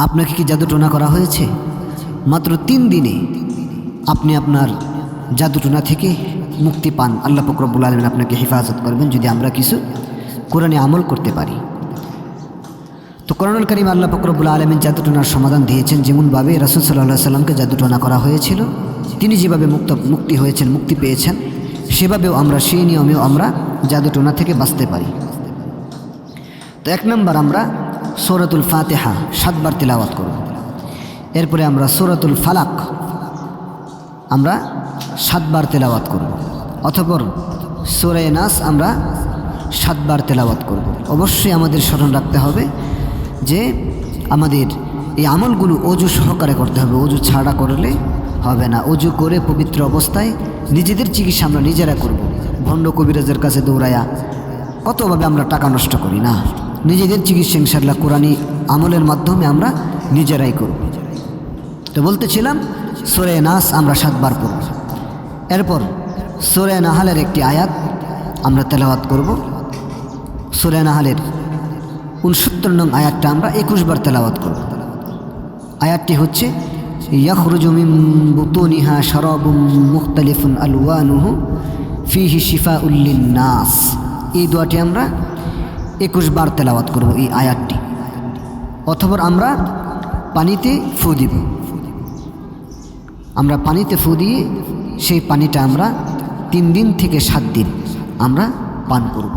আপনাকে কি জাদুটোনা করা হয়েছে? মাত্র 3 দিনে আপনি আপনার জাদুটোনা থেকে মুক্তি পান। আল্লাহ পাক রব্বুল আলামিন আপনাকে হেফাজত করবেন যদি আমরা কিছু কোরআনে আমল করতে পারি। তো কোরআনুল কারীম আল্লাহ পাক রব্বুল আলামিন জাদুটোনার সমাধান দিয়েছেন। যেমনভাবে রাসূল সাল্লাল্লাহু আলাইহি সাল্লামকে জাদুটোনা করা হয়েছিল, তিনি যেভাবে মুক্তি হয়েছেন, মুক্তি পেয়েছেন, সেভাবেও আমরা সেই নিয়মেও আমরা জাদুটোনা থেকে বাঁচতে পারি। তো 1 নম্বর আমরা সূরাতুল ফাতিহা 7 বার তিলাওয়াত করব। এরপরে আমরা সূরাতুল ফালাক আমরা 7 বার তেলাওয়াত করব। অতঃপর সূরা নাস আমরা 7 বার তেলাওয়াত করব। অবশ্যই আমাদের স্মরণ রাখতে হবে যে আমাদের এই আমলগুলো অজু সহকারে করতে হবে, অজু ছাড়া করলে হবে না। অজু করে পবিত্র অবস্থায় নিজেদের চিকিৎসা আমরা নিজেরা করব। ভণ্ড কবিরাজের কাছে দৌড়ায়া কতভাবে আমরা টাকা নষ্ট করি না, নিজেদের চিকিৎসা ইনশাআল্লাহ কোরআনী আমলের মাধ্যমে আমরা নিজেরাই করব। তো বলতেছিলাম সূরা নাস আমরা 7 বার পড়ব। এরপর সূরা নাহালের একটি আয়াত আমরা তেলাওয়াত করব। সূরা নাহালের 69 নং আয়াতটা আমরা 21 বার তেলাওয়াত করব। আয়াতটি হচ্ছে ইয়াখরুজু মিন বুতুনিহা শারাবুম মুখতালিফুন আলওয়ানুহু ফিহি শিফাউল লিন-নাস। এই দোয়াটি আমরা 21 বার তেলাওয়াত করব এই আয়াতটি। অথবা আমরা পানিতে ফু দিব। আমরা পানিতে ফু দিয়ে সেই পানিটা আমরা 3 দিন থেকে 7 দিন আমরা পান করব।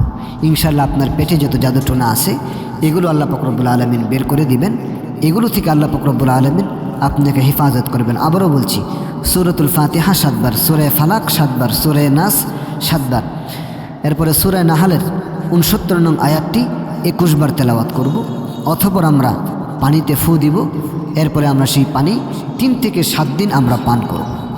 ইনশাআল্লাহ আপনার পেটে যত জাদুটোনা আছে এগুলো আল্লাহ পাক রব্বুল আলামিন বের করে দিবেন। এগুলো থেকে আল্লাহ পাক রব্বুল আলামিন আপনাকে হেফাজত করবেন। আবারও বলছি, সূরাতুল ফাতিহা 7 বার, সূরা ফালাক 7 বার, সূরা নাস 7 বার, এরপরে সূরা নাহালের 69 নং আয়াতটি 21 বার তেলাওয়াত করব। অথবা আমরা পানিতে ফু দিব। এরপরে আমরা সেই পানি 3 থেকে 7 দিন আমরা পান করব।